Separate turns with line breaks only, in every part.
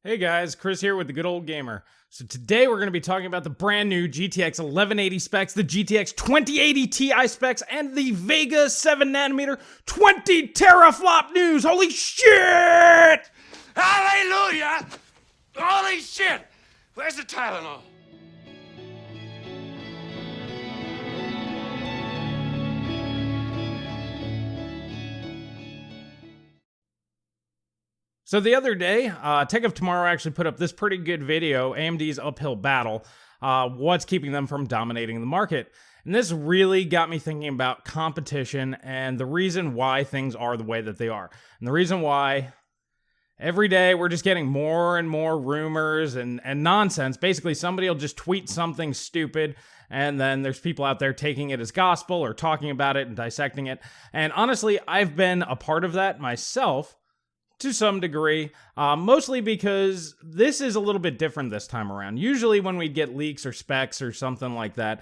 Hey guys, Chris here with the Good Old Gamer. So today we're going to be talking about the brand new GTX 1180 specs, the GTX 2080 Ti specs, and the Vega 7nm 20 teraflop news. Holy shit!
Hallelujah! Holy shit! Where's the Tylenol?
So the other day, Tech of Tomorrow actually put up this pretty good video, AMD's uphill battle, what's keeping them from dominating the market. And this really got me thinking about competition and the reason why things are the way that they are. And the reason why every day we're just getting more and more rumors and nonsense. Basically, somebody will just tweet something stupid, and then there's people out there taking it as gospel or talking about it and dissecting it. And honestly, I've been a part of that myself to some degree, mostly because this is a little bit different this time around. Usually when we get leaks or specs or something like that,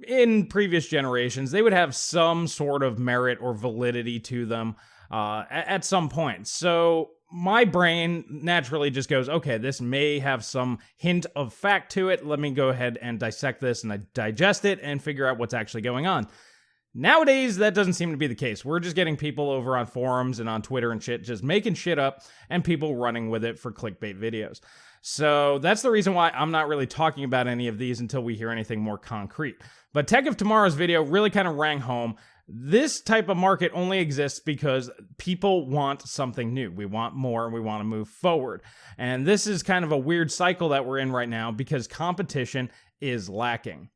in previous generations, they would have some sort of merit or validity to them at some point. So my brain naturally just goes, okay, this may have some hint of fact to it. Let me go ahead and dissect this and digest it and figure out what's actually going on. Nowadays, that doesn't seem to be the case. We're just getting people over on forums and on Twitter and shit just making shit up and people running with it for clickbait videos. So that's the reason why I'm not really talking about any of these until we hear anything more concrete. But Tech of Tomorrow's video really kind of rang home. This type of market only exists because people want something new. We want more and we want to move forward. And this is kind of a weird cycle that we're in right now because competition is lacking.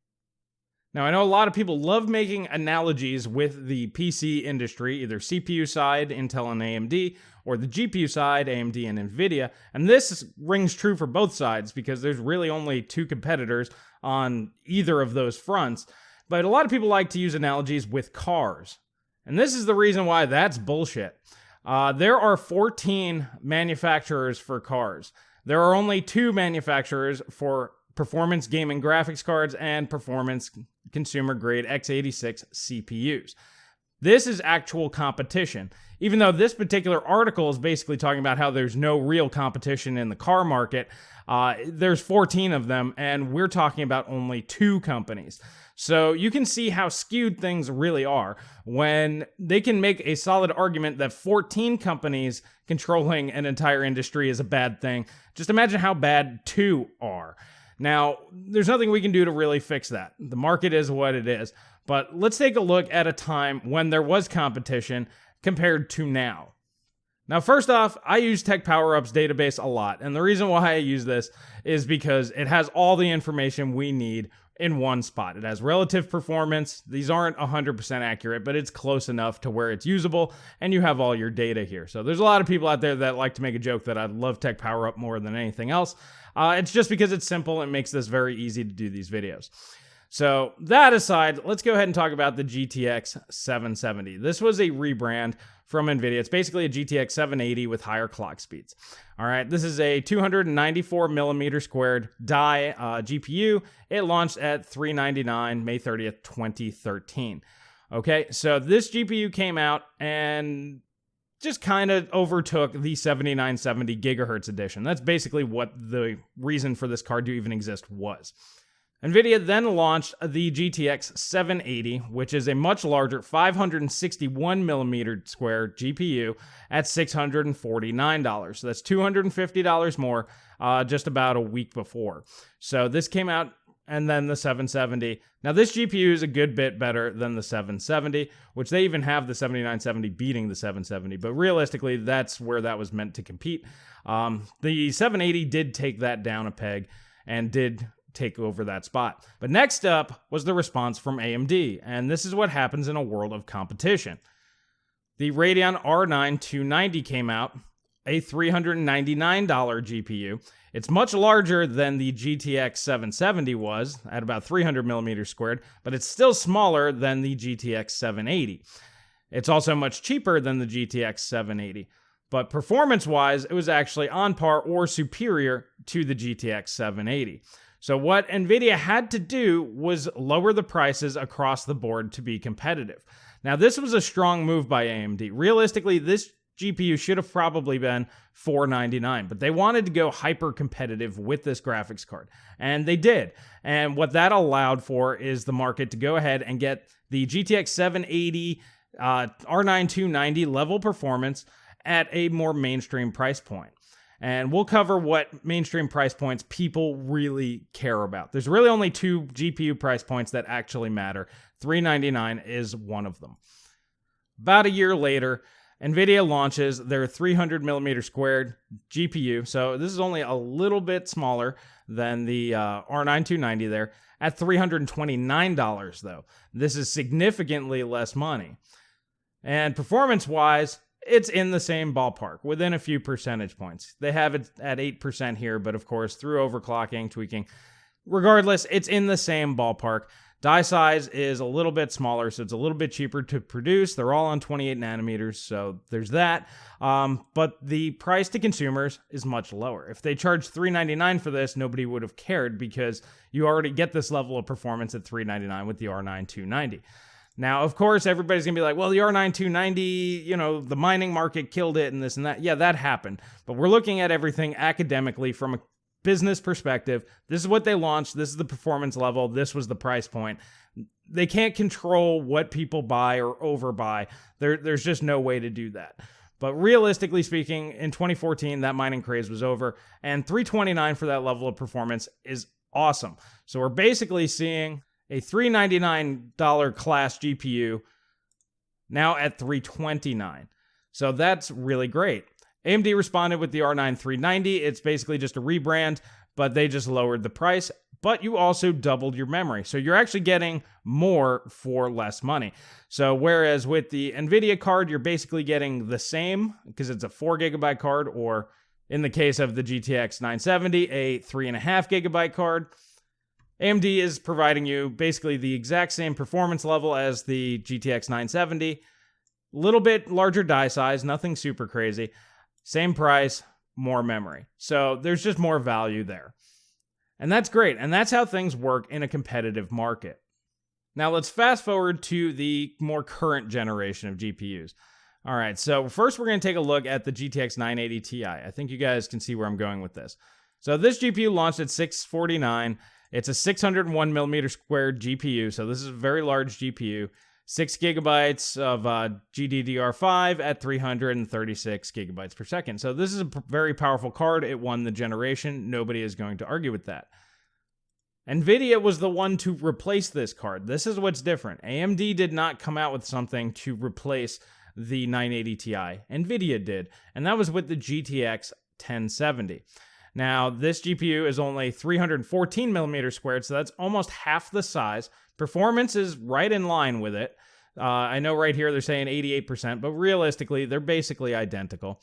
Now, I know a lot of people love making analogies with the PC industry, either CPU side, Intel and AMD, or the GPU side, AMD and NVIDIA. And this rings true for both sides because there's really only two competitors on either of those fronts. But a lot of people like to use analogies with cars. And this is the reason why that's bullshit. There are 14 manufacturers for cars. There are only 2 manufacturers for performance gaming graphics cards and performance consumer grade x86 CPUs. This is actual competition. Even though this particular article is basically talking about how there's no real competition in the car market, there's 14 of them, and we're talking about only 2 companies. So you can see how skewed things really are when they can make a solid argument that 14 companies controlling an entire industry is a bad thing. Just imagine how bad 2 are. Now, there's nothing we can do to really fix that. The market is what it is. But let's take a look at a time when there was competition compared to now. Now, first off, I use Tech Power-Up's database a lot. And the reason why I use this is because it has all the information we need in one spot. It has relative performance. These aren't 100% accurate, but it's close enough to where it's usable, and you have all your data here. So there's a lot of people out there that like to make a joke that I love Tech Power Up more than anything else. It's just because it's simple and makes this very easy to do these videos. So that aside, let's go ahead and talk about the GTX 770. This was a rebrand from NVIDIA. It's basically a GTX 780 with higher clock speeds. All right, this is a 294 millimeter squared die GPU. It launched at $399 May 30th, 2013. Okay, so this GPU came out and just kind of overtook the 7970 gigahertz edition. That's basically what the reason for this card to even exist was. NVIDIA then launched the GTX 780, which is a much larger 561 millimeter square GPU at $649. So that's $250 more just about a week before. So this came out, and then the 770. Now this GPU is a good bit better than the 770, which they even have the 7970 beating the 770. But realistically, that's where that was meant to compete. The 780 did take that down a peg and did take over that spot. But next up was the response from AMD, and this is what happens in a world of competition. The Radeon R9 290 came out, a $399 GPU. It's much larger than the GTX 770 was, at about 300 millimeters squared, but it's still smaller than the GTX 780. It's also much cheaper than the GTX 780, but performance-wise, it was actually on par or superior to the GTX 780. So what NVIDIA had to do was lower the prices across the board to be competitive. Now, this was a strong move by AMD. Realistically, this GPU should have probably been $499, but they wanted to go hyper competitive with this graphics card, and they did. And what that allowed for is the market to go ahead and get the GTX 780 R9 290 level performance at a more mainstream price point. And we'll cover what mainstream price points people really care about. There's really only two GPU price points that actually matter. $399 is one of them. About a year later, NVIDIA launches their 300mm squared GPU. So this is only a little bit smaller than the R9 290 there, at $329 though. This is significantly less money. And performance-wise, it's in the same ballpark, within a few percentage points. They have it at 8% here, but of course, through overclocking, tweaking, regardless, it's in the same ballpark. Die size is a little bit smaller, so it's a little bit cheaper to produce. They're all on 28 nanometers, so there's that. But the price to consumers is much lower. If they charged $399 for this, nobody would have cared because you already get this level of performance at $399 with the R9 290. Now, of course, everybody's going to be like, well, the R9 290, the mining market killed it and this and that. Yeah, that happened. But we're looking at everything academically from a business perspective. This is what they launched. This is the performance level. This was the price point. They can't control what people buy or overbuy. There's just no way to do that. But realistically speaking, in 2014, that mining craze was over. And $329 for that level of performance is awesome. So we're basically seeing a $399 class GPU now at $329. So that's really great. AMD responded with the R9 390. It's basically just a rebrand, but they just lowered the price. But you also doubled your memory. So you're actually getting more for less money. So whereas with the NVIDIA card, you're basically getting the same because it's a 4GB card, or in the case of the GTX 970, a 3.5GB card. AMD is providing you basically the exact same performance level as the GTX 970. A little bit larger die size, nothing super crazy. Same price, more memory. So there's just more value there. And that's great. And that's how things work in a competitive market. Now let's fast forward to the more current generation of GPUs. All right, so first we're going to take a look at the GTX 980 Ti. I think you guys can see where I'm going with this. So this GPU launched at $649. It's a 601mm squared GPU, so this is a very large GPU. 6GB of GDDR5 at 336 gigabytes per second. So this is a very powerful card. It won the generation. Nobody is going to argue with that. NVIDIA was the one to replace this card. This is what's different. AMD did not come out with something to replace the 980 Ti. NVIDIA did, and that was with the GTX 1070. Now, this GPU is only 314mm squared, so that's almost half the size. Performance is right in line with it. I know right here they're saying 88%, but realistically, they're basically identical.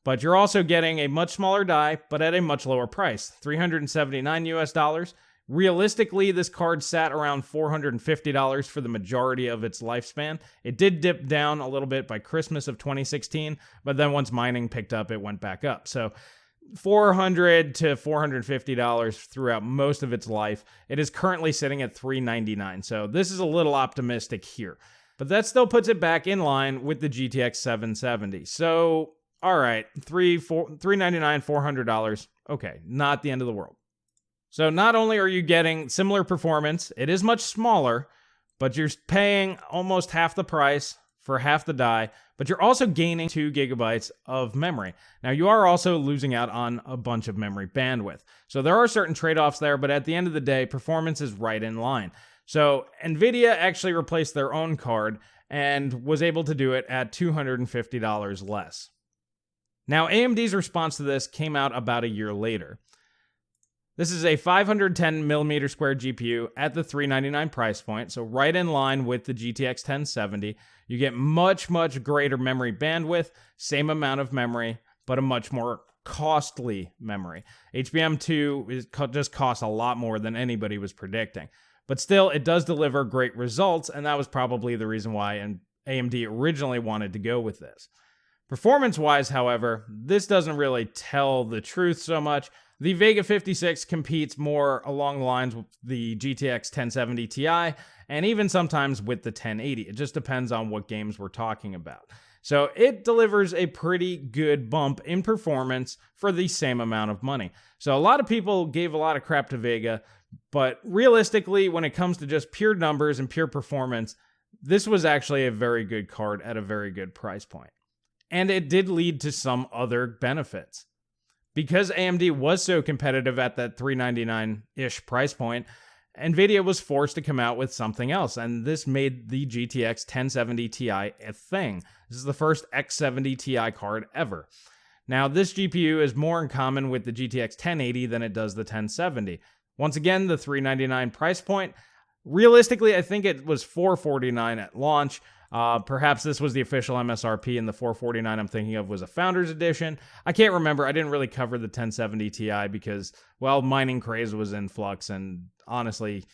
But you're also getting a much smaller die, but at a much lower price, $379 US. Realistically, this card sat around $450 for the majority of its lifespan. It did dip down a little bit by Christmas of 2016, but then once mining picked up, it went back up. So $400 to $450 throughout most of its life. It is currently sitting at $399, so this is a little optimistic here. But that still puts it back in line with the GTX 770. So, all right, $399, $400. Okay, not the end of the world. So not only are you getting similar performance, it is much smaller, but you're paying almost half the price for half the die, but you're also gaining 2 gigabytes of memory. Now, you are also losing out on a bunch of memory bandwidth. So there are certain trade-offs there, but at the end of the day, performance is right in line. So NVIDIA actually replaced their own card and was able to do it at $250 less. Now, AMD's response to this came out about a year later. This is a 510mm squared GPU at the $399 price point, so right in line with the GTX 1070. You get much, much greater memory bandwidth, same amount of memory, but a much more costly memory. HBM2 just costs a lot more than anybody was predicting. But still, it does deliver great results, and that was probably the reason why AMD originally wanted to go with this. Performance-wise, however, this doesn't really tell the truth so much. The Vega 56 competes more along the lines with the GTX 1070 Ti, and even sometimes with the 1080. It just depends on what games we're talking about. So it delivers a pretty good bump in performance for the same amount of money. So a lot of people gave a lot of crap to Vega, but realistically, when it comes to just pure numbers and pure performance, this was actually a very good card at a very good price point. And it did lead to some other benefits. Because AMD was so competitive at that $399-ish price point, NVIDIA was forced to come out with something else, and this made the GTX 1070 Ti a thing. This is the first X70 Ti card ever. Now, this GPU is more in common with the GTX 1080 than it does the 1070. Once again, the $399 price point. Realistically, I think it was $449 at launch. Perhaps this was the official MSRP, and the $449 I'm thinking of was a Founders Edition. I can't remember. I didn't really cover the 1070 Ti because, well, mining craze was in flux, and honestly,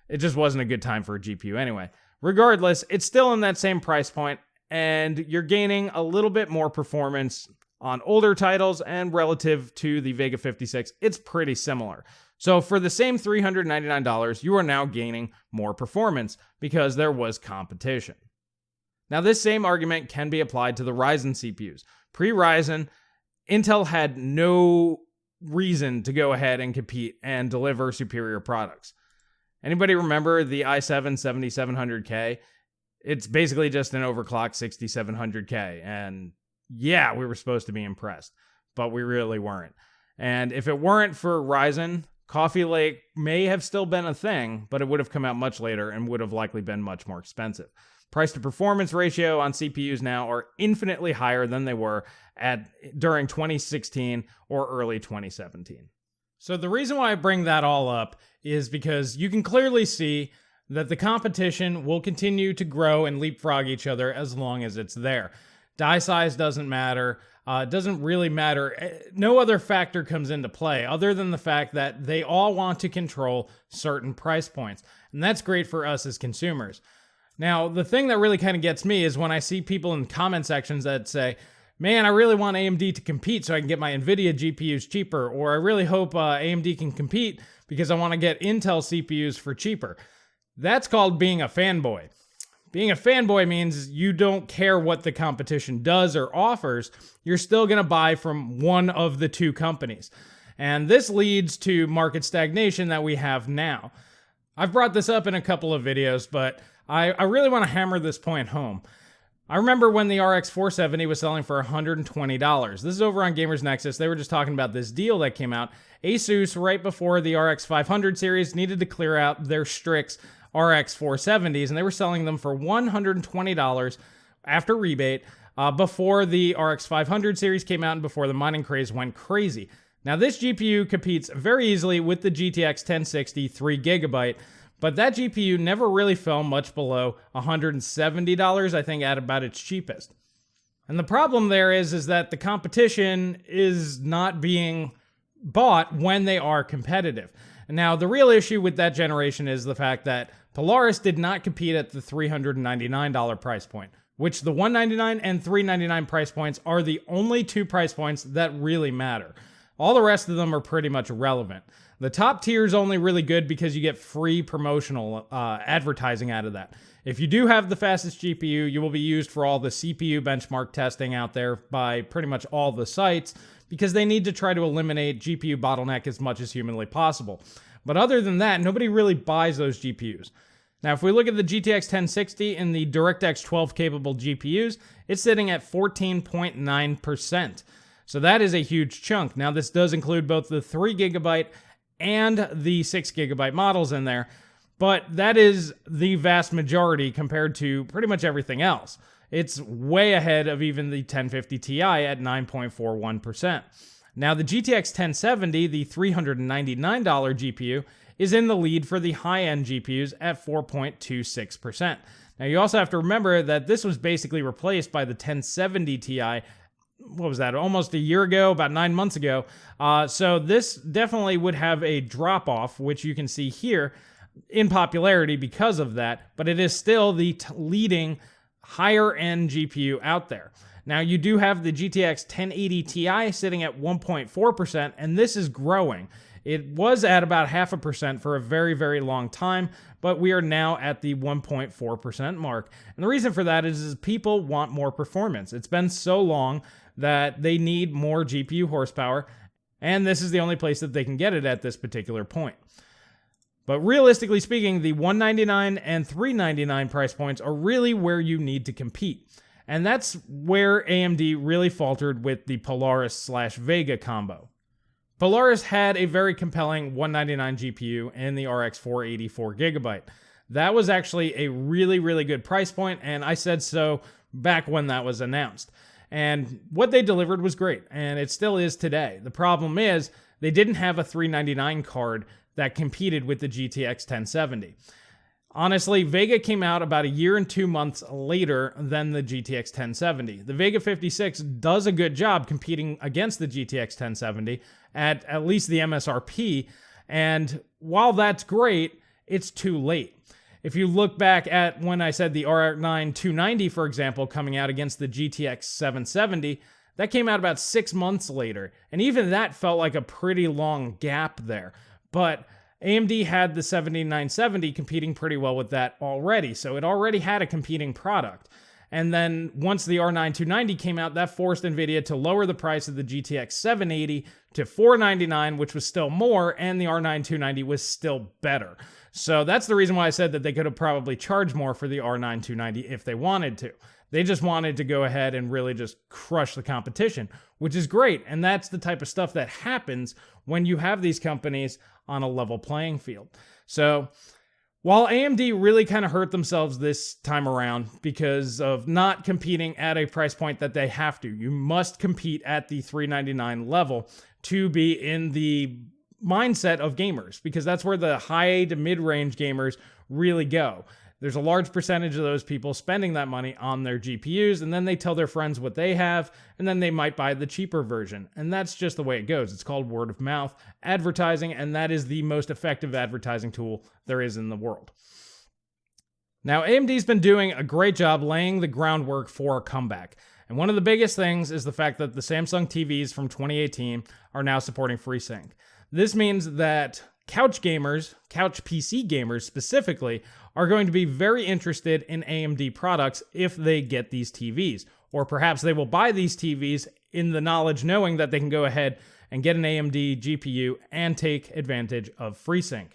it just wasn't a good time for a GPU anyway. Regardless, it's still in that same price point, and you're gaining a little bit more performance on older titles, and relative to the Vega 56, it's pretty similar. So for the same $399, you are now gaining more performance because there was competition. Now, this same argument can be applied to the Ryzen CPUs. Pre-Ryzen, Intel had no reason to go ahead and compete and deliver superior products. Anybody remember the i7 7700K? It's basically just an overclocked 6700K, and yeah, we were supposed to be impressed, but we really weren't. And if it weren't for Ryzen, Coffee Lake may have still been a thing, but it would have come out much later and would have likely been much more expensive. Price to performance ratio on CPUs now are infinitely higher than they were during 2016 or early 2017. So the reason why I bring that all up is because you can clearly see that the competition will continue to grow and leapfrog each other as long as it's there. Die size doesn't matter. It doesn't really matter. No other factor comes into play other than the fact that they all want to control certain price points. And that's great for us as consumers. Now, the thing that really kind of gets me is when I see people in comment sections that say, man, I really want AMD to compete so I can get my NVIDIA GPUs cheaper, or I really hope AMD can compete because I want to get Intel CPUs for cheaper. That's called being a fanboy. Being a fanboy means you don't care what the competition does or offers. You're still going to buy from one of the two companies. And this leads to market stagnation that we have now. I've brought this up in a couple of videos, but I really want to hammer this point home. I remember when the RX 470 was selling for $120. This is over on Gamers Nexus. They were just talking about this deal that came out. Asus, right before the RX 500 series, needed to clear out their Strix RX 470s, and they were selling them for $120 after rebate before the RX 500 series came out and before the mining craze went crazy. Now, this GPU competes very easily with the GTX 1060 3GB, but that GPU never really fell much below $170, I think, at about its cheapest. And the problem there is that the competition is not being bought when they are competitive. Now, the real issue with that generation is the fact that Polaris did not compete at the $399 price point, which the $199 and $399 price points are the only two price points that really matter. All the rest of them are pretty much irrelevant. The top tier is only really good because you get free promotional advertising out of that. If you do have the fastest GPU, you will be used for all the CPU benchmark testing out there by pretty much all the sites because they need to try to eliminate GPU bottleneck as much as humanly possible. But other than that, nobody really buys those GPUs. Now, if we look at the GTX 1060 and the DirectX 12 capable GPUs, it's sitting at 14.9%. So that is a huge chunk. Now, this does include both the 3GB and the 6GB models in there, but that is the vast majority compared to pretty much everything else. It's way ahead of even the 1050 Ti at 9.41%. Now, the GTX 1070, the $399 GPU, is in the lead for the high-end GPUs at 4.26%. Now, you also have to remember that this was basically replaced by the 1070 Ti, what was that, almost a year ago, about 9 months ago. So this definitely would have a drop-off, which you can see here, in popularity because of that, but it is still the leading higher-end GPU out there. Now, you do have the GTX 1080 Ti sitting at 1.4%, and this is growing. It was at about 0.5% for a very, very long time, but we are now at the 1.4% mark. And the reason for that is people want more performance. It's been so long that they need more GPU horsepower, and this is the only place that they can get it at this particular point. But realistically speaking, the $199 and $399 price points are really where you need to compete. And that's where AMD really faltered with the Polaris/Vega combo. Polaris had a very compelling $199 GPU in the RX 484GB. That was actually a really, really good price point, and I said so back when that was announced. And what they delivered was great, and it still is today. The problem is they didn't have a $399 card that competed with the GTX 1070. Honestly, Vega came out about a year and 2 months later than the GTX 1070. The Vega 56 does a good job competing against the GTX 1070 at least the MSRP, and while that's great, it's too late. If you look back at when I said the R9 290, for example, coming out against the GTX 770, that came out about 6 months later, and even that felt like a pretty long gap there. But AMD had the 7970 competing pretty well with that already, so it already had a competing product. And then once the R9 290 came out, that forced NVIDIA to lower the price of the GTX 780 to $499, which was still more, and the R9 290 was still better. So that's the reason why I said that they could have probably charged more for the R9 290 if they wanted to. They just wanted to go ahead and really just crush the competition, which is great. And that's the type of stuff that happens when you have these companies on a level playing field. So while AMD really kind of hurt themselves this time around because of not competing at a price point that they have to, you must compete at the $399 level to be in the mindset of gamers, because that's where the high to mid-range gamers really go. There's a large percentage of those people spending that money on their GPUs, and then they tell their friends what they have, and then they might buy the cheaper version. And that's just the way it goes. It's called word of mouth advertising, and that is the most effective advertising tool there is in the world. Now, AMD's been doing a great job laying the groundwork for a comeback. And one of the biggest things is the fact that the Samsung TVs from 2018 are now supporting FreeSync. This means that couch gamers, couch PC gamers specifically, are going to be very interested in AMD products if they get these TVs. Or perhaps they will buy these TVs in the knowledge knowing that they can go ahead and get an AMD GPU and take advantage of FreeSync.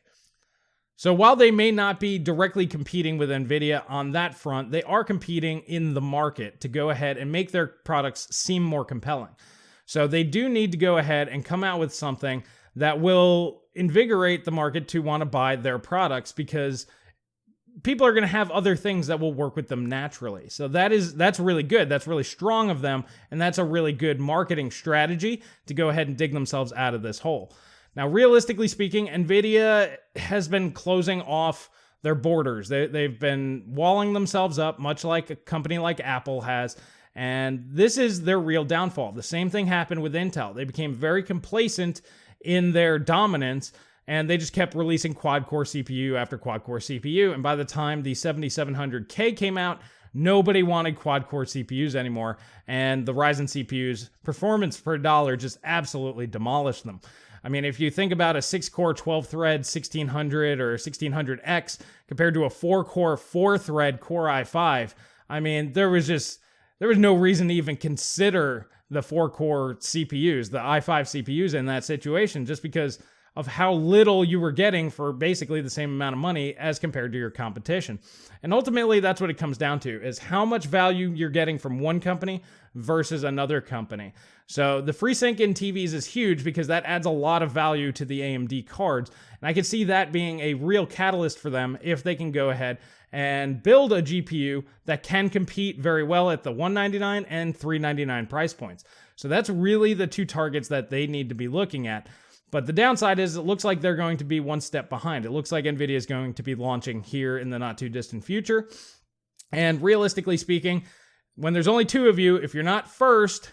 So while they may not be directly competing with NVIDIA on that front, they are competing in the market to go ahead and make their products seem more compelling. So they do need to go ahead and come out with something that will invigorate the market to want to buy their products, because people are going to have other things that will work with them naturally. So that's really good. That's really strong of them, and that's a really good marketing strategy to go ahead and dig themselves out of this hole. Now, realistically speaking, NVIDIA has been closing off their borders. They've been walling themselves up, much like a company like Apple has, and this is their real downfall. The same thing happened with Intel. They became very complacent in their dominance, and they just kept releasing quad-core CPU after quad-core CPU, and by the time the 7700K came out, nobody wanted quad-core CPUs anymore, and the Ryzen CPUs, performance per dollar, just absolutely demolished them. I mean, if you think about a 6-core, 12-thread 1600 or 1600X compared to a 4-core, 4-thread Core i5, I mean, there was no reason to even consider the 4-core CPUs, the i5 CPUs in that situation, just because of how little you were getting for basically the same amount of money as compared to your competition. And ultimately, that's what it comes down to, is how much value you're getting from one company versus another company. So the FreeSync in TVs is huge because that adds a lot of value to the AMD cards. And I could see that being a real catalyst for them if they can go ahead and build a GPU that can compete very well at the $199 and $399 price points. So that's really the two targets that they need to be looking at. But the downside is it looks like they're going to be one step behind. It looks like NVIDIA is going to be launching here in the not too distant future. And realistically speaking, when there's only two of you, if you're not first,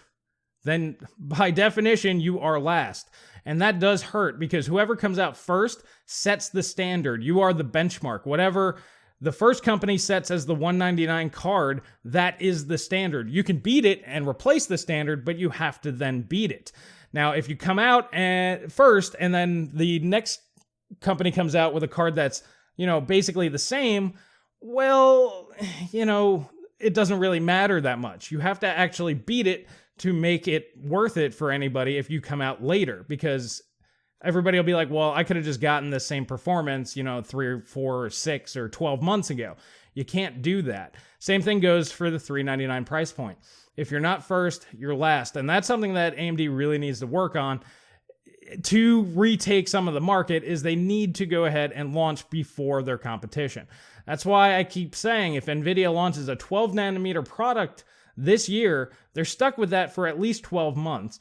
then by definition, you are last. And that does hurt because whoever comes out first sets the standard. You are the benchmark. Whatever the first company sets as the 199 card, that is the standard. You can beat it and replace the standard, but you have to then beat it. Now, if you come out first and then the next company comes out with a card that's, basically the same, well, it doesn't really matter that much. You have to actually beat it to make it worth it for anybody if you come out later, because everybody will be like, well, I could have just gotten the same performance, 3 or 4 or 6 or 12 months ago. You can't do that. Same thing goes for the $399 price point. If you're not first, you're last. And that's something that AMD really needs to work on to retake some of the market, is they need to go ahead and launch before their competition. That's why I keep saying if NVIDIA launches a 12 nanometer product this year, they're stuck with that for at least 12 months.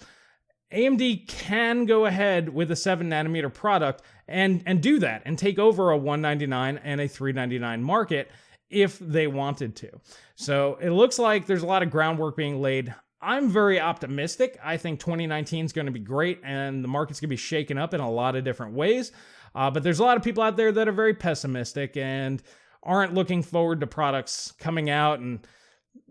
AMD can go ahead with a 7 nanometer product and do that and take over a 199 and a 399 market if they wanted to. So it looks like there's a lot of groundwork being laid. I'm very optimistic. I think 2019 is going to be great and the market's going to be shaken up in a lot of different ways. But there's a lot of people out there that are very pessimistic and aren't looking forward to products coming out and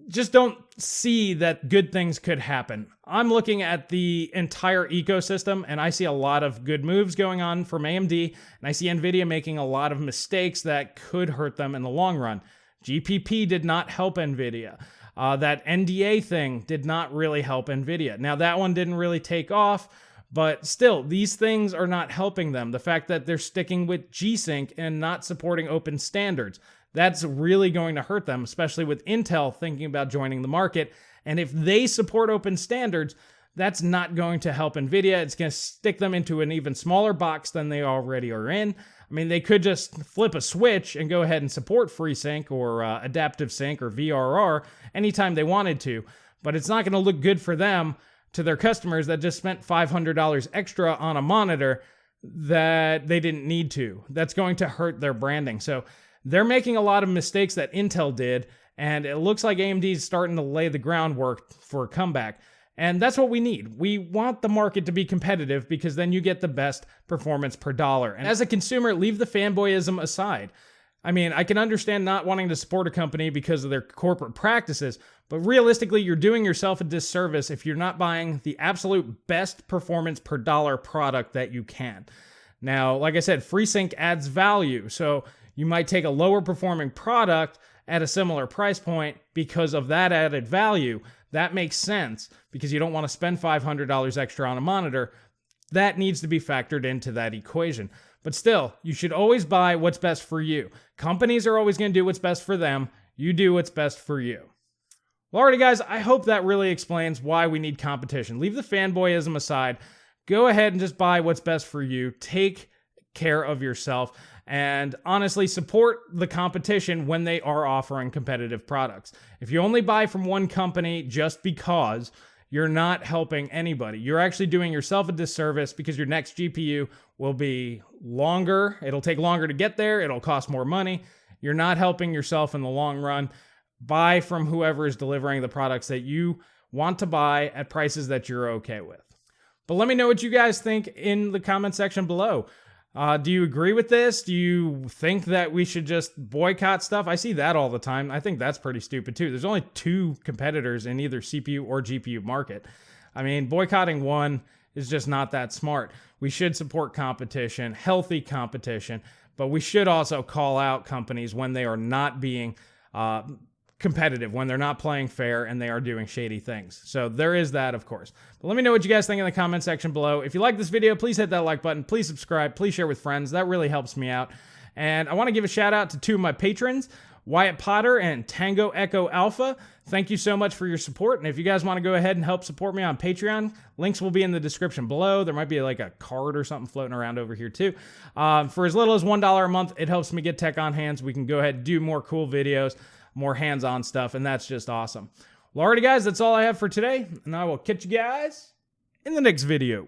just don't see that good things could happen. I'm looking at the entire ecosystem and I see a lot of good moves going on from AMD, and I see NVIDIA making a lot of mistakes that could hurt them in the long run. GPP did not help NVIDIA. That NDA thing did not really help NVIDIA. Now, that one didn't really take off, but still, these things are not helping them. The fact that they're sticking with G-Sync and not supporting open standards, that's really going to hurt them, especially with Intel thinking about joining the market. And if they support open standards, that's not going to help NVIDIA. It's going to stick them into an even smaller box than they already are in. I mean, they could just flip a switch and go ahead and support FreeSync or Adaptive Sync or VRR anytime they wanted to, but it's not going to look good for them to their customers that just spent $500 extra on a monitor that they didn't need to. That's going to hurt their branding. So they're making a lot of mistakes that Intel did, and it looks like AMD is starting to lay the groundwork for a comeback. And that's what we need. We want the market to be competitive because then you get the best performance per dollar. And as a consumer, leave the fanboyism aside. I mean, I can understand not wanting to support a company because of their corporate practices, but realistically, you're doing yourself a disservice if you're not buying the absolute best performance per dollar product that you can. Now, like I said, FreeSync adds value, so you might take a lower performing product at a similar price point because of that added value. That makes sense because you don't want to spend $500 extra on a monitor. That needs to be factored into that equation. But still, you should always buy what's best for you. Companies are always going to do what's best for them. You do what's best for you. Well, alrighty, guys, I hope that really explains why we need competition. Leave the fanboyism aside. Go ahead and just buy what's best for you. Take care of yourself. And honestly, support the competition when they are offering competitive products. If you only buy from one company just because, you're not helping anybody. You're actually doing yourself a disservice because your next GPU will be longer. It'll take longer to get there. It'll cost more money. You're not helping yourself in the long run. Buy from whoever is delivering the products that you want to buy at prices that you're okay with. But let me know what you guys think in the comment section below. Do you agree with this? Do you think that we should just boycott stuff? I see that all the time. I think that's pretty stupid too. There's only 2 competitors in either CPU or GPU market. I mean, boycotting one is just not that smart. We should support competition, healthy competition, but we should also call out companies when they are not being competitive, when they're not playing fair and they are doing shady things. So there is that, of course. But let me know what you guys think in the comment section below. If you like this video, please hit that like button. Please subscribe. Please share with friends. That really helps me out. And I want to give a shout out to 2 of my patrons, Wyatt Potter and Tango Echo Alpha. Thank you so much for your support. And if you guys want to go ahead and help support me on Patreon, links will be in the description below. There might be like a card or something floating around over here too. For as little as $1 a month, it helps me get tech on hands. We can go ahead and do more cool videos, more hands-on stuff, and that's just awesome. Well, alrighty, guys, that's all I have for today, and I will catch you guys in the next video.